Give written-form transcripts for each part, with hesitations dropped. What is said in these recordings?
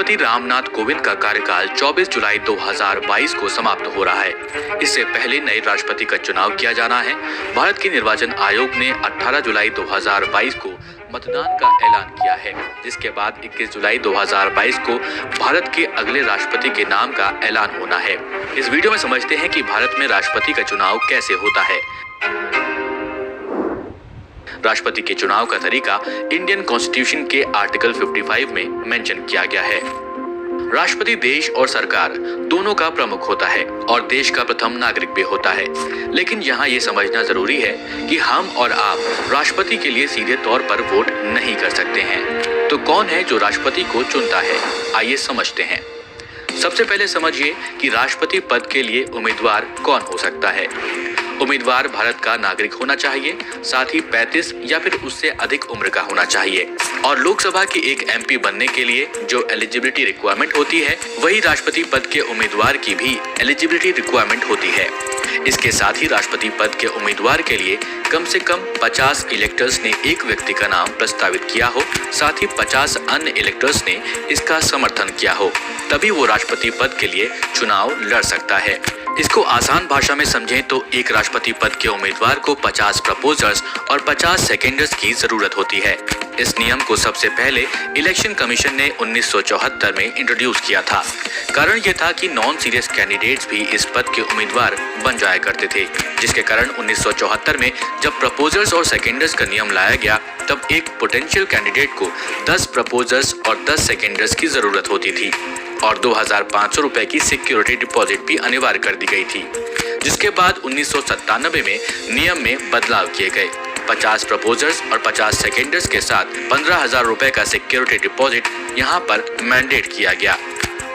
राष्ट्रपति रामनाथ कोविंद का कार्यकाल 24 जुलाई 2022 को समाप्त हो रहा है। इससे पहले नए राष्ट्रपति का चुनाव किया जाना है। भारत के निर्वाचन आयोग ने 18 जुलाई 2022 को मतदान का ऐलान किया है, जिसके बाद 21 जुलाई 2022 को भारत के अगले राष्ट्रपति के नाम का ऐलान होना है। इस वीडियो में समझते हैं कि भारत में राष्ट्रपति का चुनाव कैसे होता है। राष्ट्रपति के चुनाव का तरीका इंडियन कॉन्स्टिट्यूशन के आर्टिकल 55 में मेंशन किया गया है। राष्ट्रपति देश और सरकार दोनों का प्रमुख होता है और देश का प्रथम नागरिक भी होता है। लेकिन यहाँ ये समझना जरूरी है कि हम और आप राष्ट्रपति के लिए सीधे तौर पर वोट नहीं कर सकते हैं। तो कौन है जो राष्ट्रपति को चुनता है, आइए समझते हैं। सबसे पहले समझिए कि राष्ट्रपति पद के लिए उम्मीदवार कौन हो सकता है। उम्मीदवार भारत का नागरिक होना चाहिए, साथ ही 35 या फिर उससे अधिक उम्र का होना चाहिए। और लोकसभा के एक एमपी बनने के लिए जो एलिजिबिलिटी रिक्वायरमेंट होती है, वही राष्ट्रपति पद के उम्मीदवार की भी एलिजिबिलिटी रिक्वायरमेंट होती है। इसके साथ ही राष्ट्रपति पद के उम्मीदवार के लिए कम से कम 50 इलेक्टर्स ने एक व्यक्ति का नाम प्रस्तावित किया हो, साथ ही 50 अन्य इलेक्टर्स ने इसका समर्थन किया हो, तभी वो राष्ट्रपति पद के लिए चुनाव लड़ सकता है। इसको आसान भाषा में समझें तो एक राष्ट्रपति पद के उम्मीदवार को 50 प्रपोजर्स और 50 सेकेंडर्स की जरूरत होती है। इस नियम को सबसे पहले इलेक्शन कमीशन ने 1974 में इंट्रोड्यूस किया था। कारण यह था कि नॉन सीरियस कैंडिडेट्स भी इस पद के उम्मीदवार बन जाया करते थे, जिसके कारण 1974 में जब प्रपोजर्स और सेकेंडर्स का नियम लाया गया, तब एक पोटेंशियल कैंडिडेट को 10 प्रपोजर्स और 10 सेकेंडर्स की जरूरत होती थी और 2500 रुपए की सिक्योरिटी डिपॉजिट भी अनिवार्य कर दी गई थी। जिसके बाद 1997 में नियम में बदलाव किए गए। 50 प्रपोजर्स और 50 सेकेंडर्स के साथ 15,000 रुपए का सिक्योरिटी डिपॉजिट यहाँ पर मैंडेट किया गया।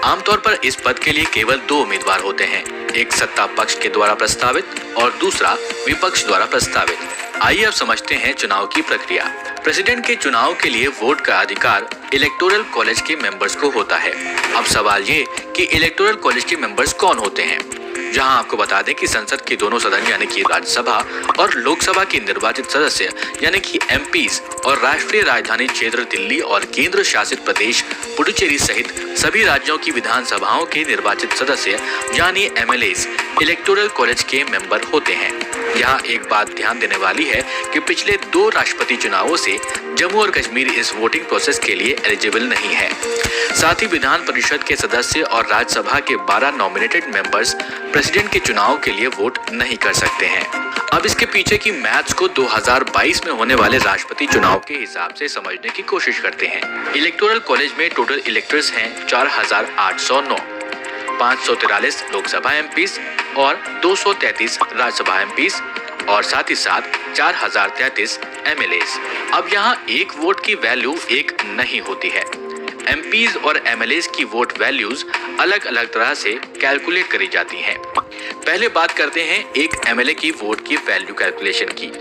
आमतौर पर इस पद के लिए केवल 2 उम्मीदवार होते हैं, एक सत्ता पक्ष के द्वारा प्रस्तावित और दूसरा विपक्ष द्वारा प्रस्तावित। आइए अब समझते हैं चुनाव की प्रक्रिया। प्रेसिडेंट के चुनाव के लिए वोट का अधिकार इलेक्टोरल कॉलेज के मेंबर्स को होता है। अब सवाल ये कि इलेक्टोरल कॉलेज के मेंबर्स कौन होते हैं। जहां आपको बता दें कि संसद के दोनों सदन यानी कि राज्यसभा और लोकसभा के निर्वाचित सदस्य यानी कि एमपीज और राष्ट्रीय राजधानी क्षेत्र दिल्ली और केंद्र शासित प्रदेश पुडुचेरी सहित सभी राज्यों की विधानसभाओं के निर्वाचित सदस्य यानी एमएलएस इलेक्टोरल कॉलेज के मेंबर होते हैं। यहाँ एक बात ध्यान देने वाली है कि पिछले 2 राष्ट्रपति चुनावों से जम्मू और कश्मीर इस वोटिंग प्रोसेस के लिए एलिजिबल नहीं है। साथ ही विधान परिषद के सदस्य और राज्यसभा के 12 नॉमिनेटेड मेंबर्स प्रेसिडेंट के चुनाव के लिए वोट नहीं कर सकते हैं। अब इसके पीछे की मैथ्स को 2022 में होने वाले राष्ट्रपति चुनाव के हिसाब से समझने की कोशिश करते हैं। इलेक्टोरल कॉलेज में टोटल इलेक्टर्स हैं 4809, 543 लोकसभा एमपीज और 233 राज्यसभा एमपीज और साथ ही साथ 4033 एमएलएस। अब यहाँ एक वोट की वैल्यू एक नहीं होती है। एमपीज और एमएलएस की वोट वैल्यूज अलग अलग तरह से कैलकुलेट करी जाती हैं। पहले बात करते हैं एक एमएलए की वोट की वैल्यू कैलकुलेशन की।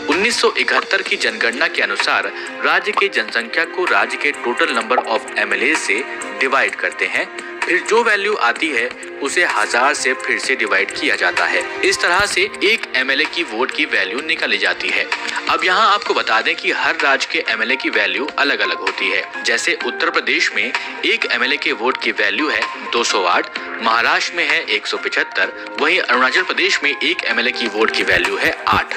1971 की जनगणना के अनुसार राज्य की जनसंख्या को राज्य के टोटल नंबर ऑफ एमएलए से डिवाइड करते हैं, फिर जो वैल्यू आती है उसे 1000 से फिर से डिवाइड किया जाता है। इस तरह से एक एमएलए की वोट की वैल्यू निकाली जाती है। अब यहाँ आपको बता दें कि हर राज्य के एमएलए की वैल्यू अलग अलग होती है। जैसे उत्तर प्रदेश में एक एमएलए के वोट की वैल्यू है 208, महाराष्ट्र में है 175, वहीं अरुणाचल प्रदेश में एक एमएलए की वोट की वैल्यू है 8।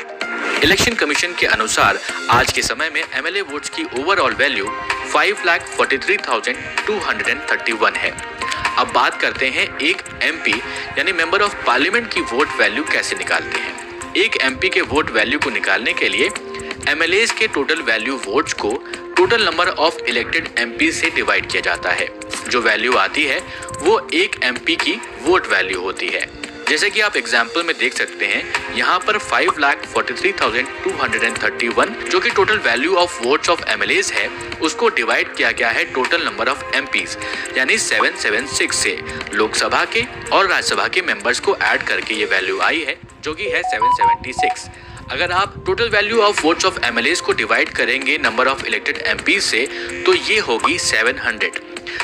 इलेक्शन कमीशन के अनुसार आज के समय में एमएलए वोट्स की ओवरऑल वैल्यू 5,43,231 है। अब बात करते हैं एक एमपी यानी मेंबर ऑफ पार्लियामेंट की वोट वैल्यू कैसे निकालते हैं। एक एमपी के वोट वैल्यू को निकालने के लिए एमएलएस के टोटल वैल्यू वोट्स को total number of elected MP से डिवाइड किया जाता है। जो वैल्यू आती है वो एक एमपी की वोट वैल्यू होती है। जैसे कि आप एग्जाम्पल में देख सकते हैं, यहाँ पर 5,43,231 जो कि total value of votes of MLAs है, उसको डिवाइड किया गया है टोटल नंबर ऑफ एमपीज यानी 776 से। लोकसभा के और राज्यसभा के मेंबर्स को ऐड करके ये वैल्यू आई है जो कि है 776। अगर आप total value of votes of MLAs को डिवाइड करेंगे नंबर ऑफ इलेक्टेड एमपीज से तो ये होगी 700।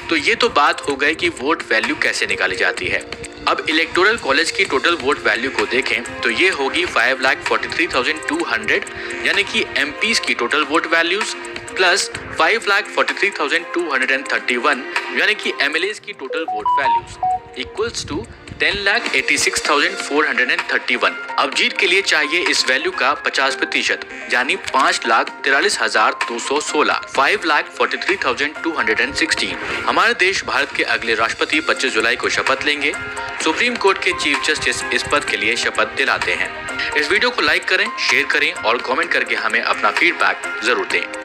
तो ये तो बात हो गई कि वोट वैल्यू कैसे निकाली जाती है। अब इलेक्टोरल कॉलेज की टोटल वोट वैल्यू को देखें तो ये होगी 5,43,200 यानी कि एमपीज की टोटल वोट वैल्यूज प्लस 5,43,231 यानी कि MLAs की total vote values equals to 10,86,431। अब जीत के लिए चाहिए इस वैल्यू का 50% यानी 5,43,216, 5,43,216। हमारे देश भारत के अगले राष्ट्रपति 25 जुलाई को शपथ लेंगे। सुप्रीम कोर्ट के चीफ जस्टिस इस पद के लिए शपथ दिलाते हैं। इस वीडियो को लाइक करें, शेयर करें और कमेंट करके हमें अपना फीडबैक जरूर दें।